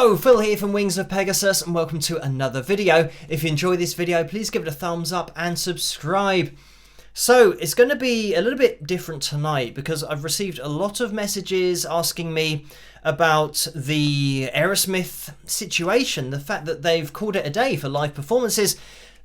Hello, Phil here from Wings of Pegasus and welcome to another video. If you enjoy this video, please give it a thumbs up and subscribe. So it's going to be a little bit different tonight because I've received a lot of messages asking me about the Aerosmith situation, the fact that they've called it a day for live performances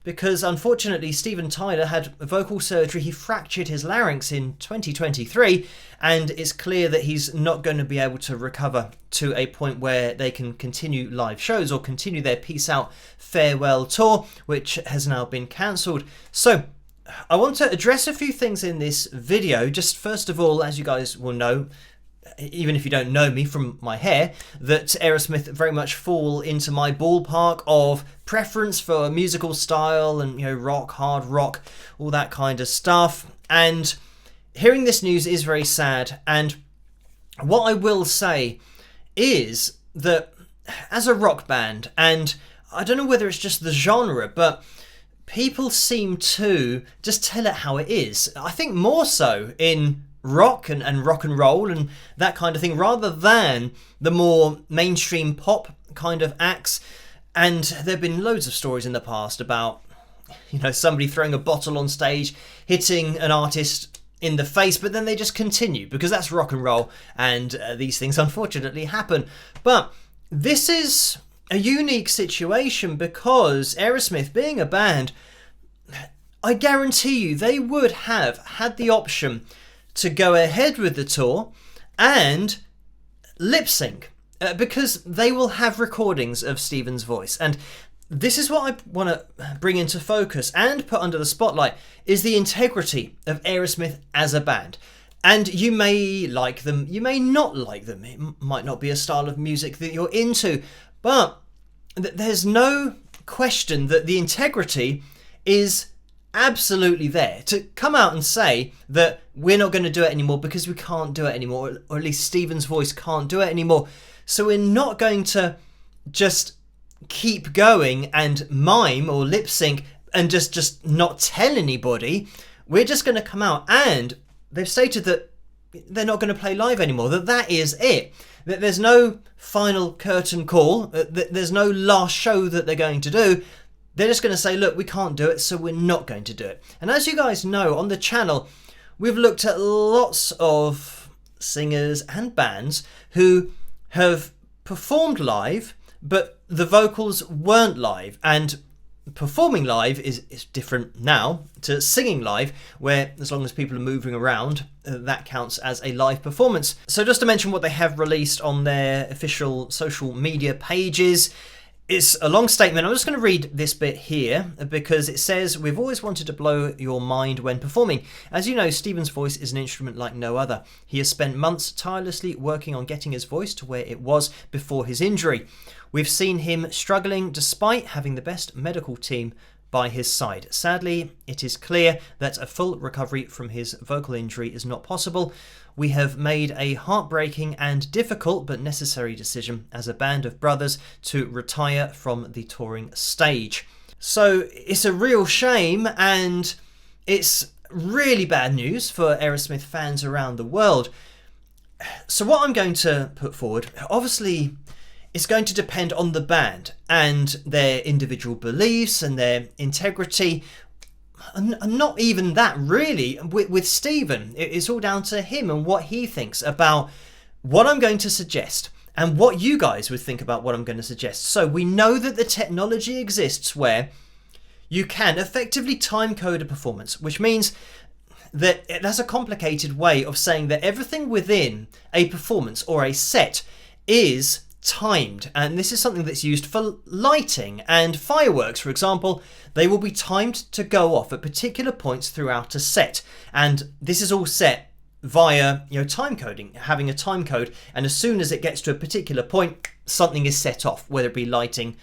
because unfortunately Steven Tyler had vocal surgery. He fractured his larynx in 2023 and it's clear that he's not going to be able to recover to a point where they can continue live shows or continue their Peace Out farewell tour, which has now been cancelled. So I want to address a few things in this video. Just first of all, as you guys will know, even if you don't know me from my hair, that Aerosmith very much fall into my ballpark of preference for musical style and, you know, rock, hard rock, all that kind of stuff. And hearing this news is very sad. And what I will say is that as a rock band, and I don't know whether it's just the genre, but people seem to just tell it how it is. I think more so in rock and rock and roll and that kind of thing, rather than the more mainstream pop kind of acts. And there have been loads of stories in the past about, you know, somebody throwing a bottle on stage, hitting an artist in the face, but then they just continue because that's rock and roll, and these things unfortunately happen. But this is a unique situation because Aerosmith, being a band, I guarantee you they would have had the option to go ahead with the tour and lip sync because they will have recordings of Steven's voice. And this is what I want to bring into focus and put under the spotlight, is the integrity of Aerosmith as a band. And you may like them, you may not like them. It might not be a style of music that you're into, but there's no question that the integrity is absolutely there. To come out and say that we're not going to do it anymore because we can't do it anymore, or at least Steven's voice can't do it anymore, so we're not going to just keep going and mime or lip sync and just not tell anybody. We're just going to come out, and they've stated that they're not going to play live anymore, that is it. That there's no final curtain call, there's no last show that they're going to do. They're just going to say, look, we can't do it, so we're not going to do it. And as you guys know, on the channel, we've looked at lots of singers and bands who have performed live, but the vocals weren't live. And performing live is different now to singing live, where as long as people are moving around, that counts as a live performance. So just to mention what they have released on their official social media pages, it's a long statement. I'm just going to read this bit here because it says, "We've always wanted to blow your mind when performing. As you know, Steven's voice is an instrument like no other. He has spent months tirelessly working on getting his voice to where it was before his injury. We've seen him struggling despite having the best medical team by his side. Sadly, it is clear that a full recovery from his vocal injury is not possible. We have made a heartbreaking and difficult but necessary decision as a band of brothers to retire from the touring stage." So it's a real shame, and it's really bad news for Aerosmith fans around the world. So what I'm going to put forward, obviously, it's going to depend on the band and their individual beliefs and their integrity. And not even that, really. With Steven, it's all down to him and what he thinks about what I'm going to suggest and what you guys would think about what I'm going to suggest. So we know that the technology exists where you can effectively time code a performance, which means that that's a complicated way of saying that everything within a performance or a set is timed, and this is something that's used for lighting and fireworks. For example, they will be timed to go off at particular points throughout a set, and this is all set via, you know, time coding, having a time code, and as soon as it gets to a particular point, something is set off, whether it be lighting,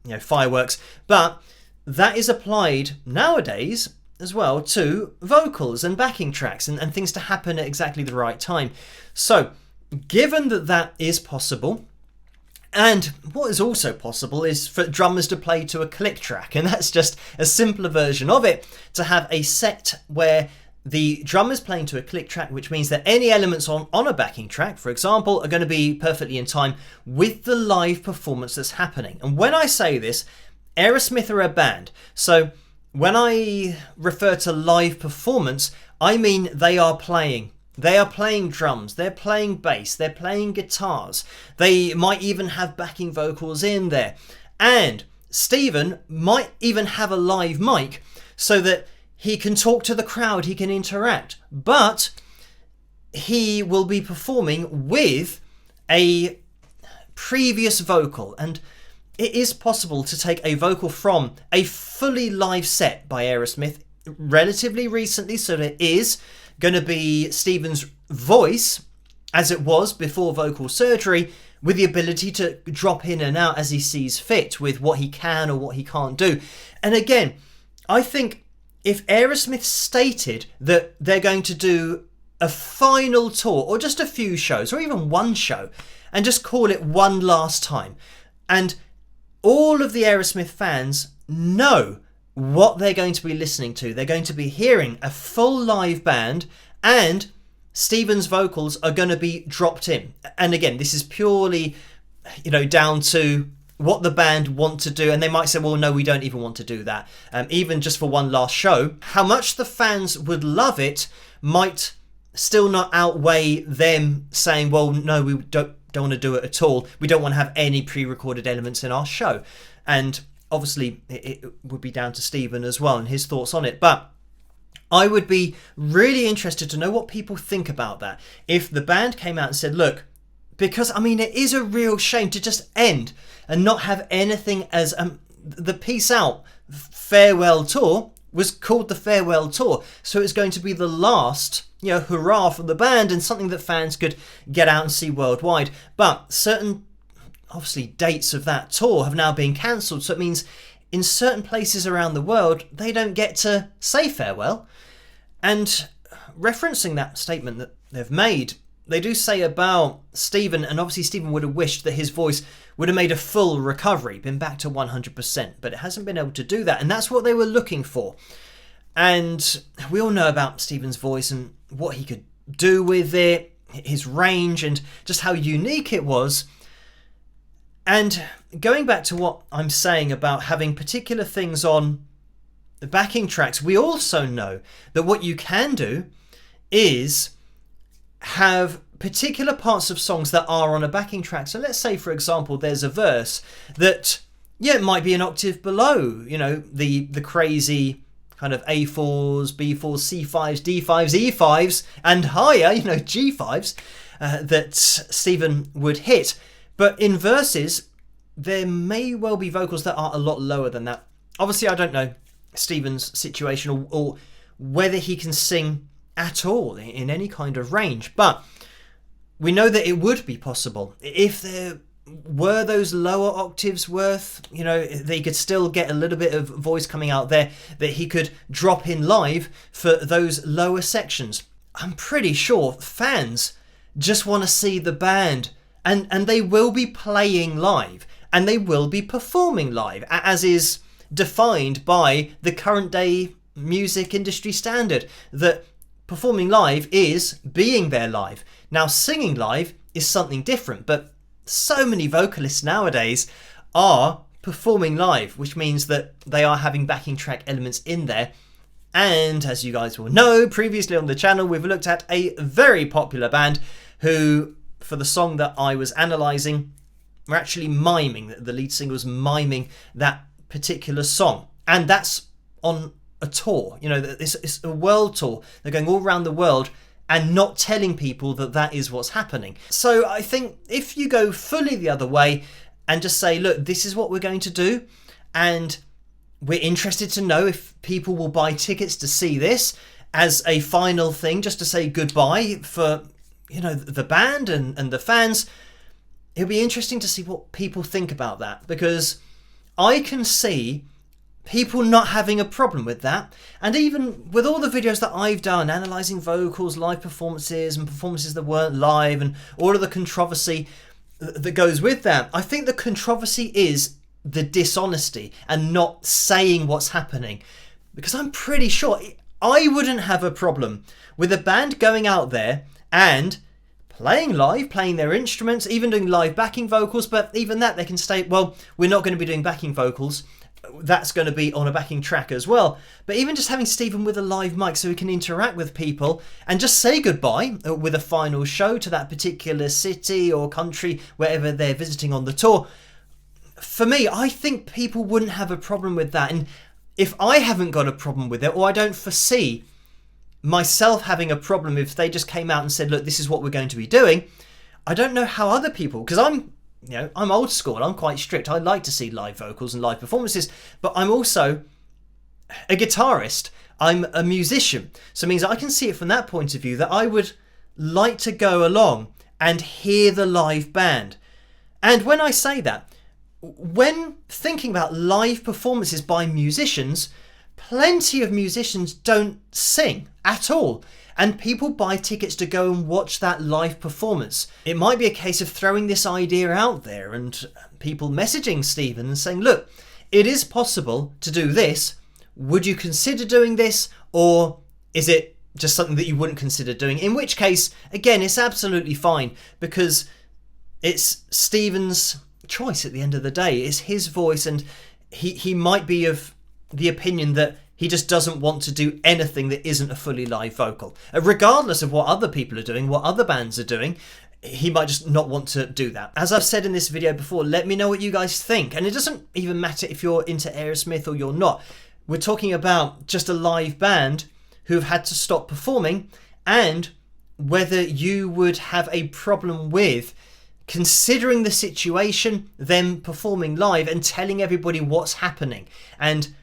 you know, fireworks. But that is applied nowadays as well to vocals and backing tracks and things to happen at exactly the right time. So given that that is possible, and what is also possible is for drummers to play to a click track, and that's just a simpler version of it, to have a set where the drum is playing to a click track, which means that any elements on a backing track, for example, are going to be perfectly in time with the live performance that's happening. And when I say this, Aerosmith are a band. So when I refer to live performance, I mean they are playing. They are playing drums, they're playing bass, they're playing guitars. They might even have backing vocals in there. And Stephen might even have a live mic so that he can talk to the crowd, he can interact, but he will be performing with a previous vocal. And it is possible to take a vocal from a fully live set by Aerosmith relatively recently, so there is going to be Stephen's voice as it was before vocal surgery, with the ability to drop in and out as he sees fit with what he can or what he can't do. And again, I think if Aerosmith stated that they're going to do a final tour or just a few shows or even one show and just call it one last time, and all of the Aerosmith fans know what they're going to be listening to, they're going to be hearing a full live band and Stephen's vocals are going to be dropped in. And again, this is purely, down to what the band want to do, and they might say, well, no, we don't even want to do that, even just for one last show. How much the fans would love it might still not outweigh them saying, well, no, we don't want to do it at all, we don't want to have any pre-recorded elements in our show. And obviously it would be down to Stephen as well and his thoughts on it, but I would be really interested to know what people think about that. If the band came out and said, look, because it is a real shame to just end and not have anything, as the Peace Out farewell tour was called the farewell tour. So it's going to be the last, hurrah from the band and something that fans could get out and see worldwide. But certain, obviously, dates of that tour have now been cancelled. So it means in certain places around the world, they don't get to say farewell. And referencing that statement that they've made, they do say about Stephen, and obviously Stephen would have wished that his voice would have made a full recovery, been back to 100%, but it hasn't been able to do that, and that's what they were looking for. And we all know about Stephen's voice and what he could do with it, his range, and just how unique it was. And going back to what I'm saying about having particular things on the backing tracks, we also know that what you can do is have particular parts of songs that are on a backing track. So let's say, for example, there's a verse that, it might be an octave below, the crazy kind of A4s, B4s, C5s, D5s, E5s, and higher, G5s that Stephen would hit. But in verses, there may well be vocals that are a lot lower than that. Obviously, I don't know Stephen's situation or whether he can sing at all in any kind of range, but we know that it would be possible if there were those lower octaves worth, they could still get a little bit of voice coming out there that he could drop in live for those lower sections. I'm pretty sure fans just want to see the band, and they will be playing live and they will be performing live, as is defined by the current day music industry standard, that performing live is being there live. Now, singing live is something different, but so many vocalists nowadays are performing live, which means that they are having backing track elements in there. And as you guys will know, previously on the channel, we've looked at a very popular band who, for the song that I was analysing, were actually miming, the lead singer was miming that particular song. And that's on a tour, it's a world tour. They're going all around the world and not telling people that that is what's happening. So I think if you go fully the other way and just say, look, this is what we're going to do, and we're interested to know if people will buy tickets to see this as a final thing, just to say goodbye for, the band and the fans, it'll be interesting to see what people think about that, because I can see people not having a problem with that. And even with all the videos that I've done analysing vocals, live performances and performances that weren't live, and all of the controversy that goes with that, I think the controversy is the dishonesty and not saying what's happening. Because I'm pretty sure, I wouldn't have a problem with a band going out there and playing live, playing their instruments, even doing live backing vocals, but even that they can state, well, we're not going to be doing backing vocals. That's going to be on a backing track as well. But even just having Stephen with a live mic so he can interact with people and just say goodbye with a final show to that particular city or country, wherever they're visiting on the tour. For me, I think people wouldn't have a problem with that. And if I haven't got a problem with it, or I don't foresee myself having a problem if they just came out and said, look, this is what we're going to be doing, I don't know how other people, because I'm old school, I'm quite strict. I like to see live vocals and live performances, but I'm also a guitarist. I'm a musician. So it means I can see it from that point of view, that I would like to go along and hear the live band. And when I say that, when thinking about live performances by musicians, plenty of musicians don't sing at all. And people buy tickets to go and watch that live performance. It might be a case of throwing this idea out there and people messaging Stephen and saying, look, it is possible to do this. Would you consider doing this? Or is it just something that you wouldn't consider doing? In which case, again, it's absolutely fine, because it's Stephen's choice at the end of the day. It's his voice, and he might be of the opinion that he just doesn't want to do anything that isn't a fully live vocal. Regardless of what other people are doing, what other bands are doing, he might just not want to do that. As I've said in this video before, let me know what you guys think. And it doesn't even matter if you're into Aerosmith or you're not. We're talking about just a live band who have had to stop performing, and whether you would have a problem with, considering the situation, them performing live and telling everybody what's happening and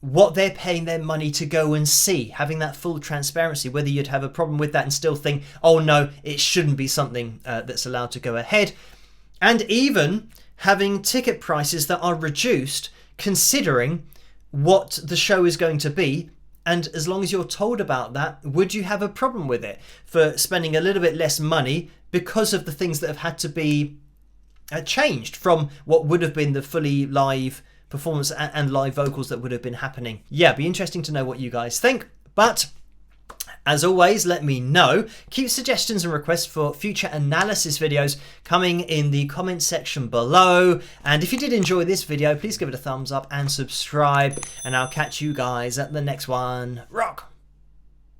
what they're paying their money to go and see, having that full transparency, whether you'd have a problem with that and still think, oh no, it shouldn't be something that's allowed to go ahead. And even having ticket prices that are reduced, considering what the show is going to be. And as long as you're told about that, would you have a problem with it for spending a little bit less money because of the things that have had to be changed from what would have been the fully live performance and live vocals that would have been happening? Yeah, it'd be interesting to know what you guys think. But as always, let me know. Keep suggestions and requests for future analysis videos coming in the comment section below. And if you did enjoy this video, please give it a thumbs up and subscribe. And I'll catch you guys at the next one. Rock!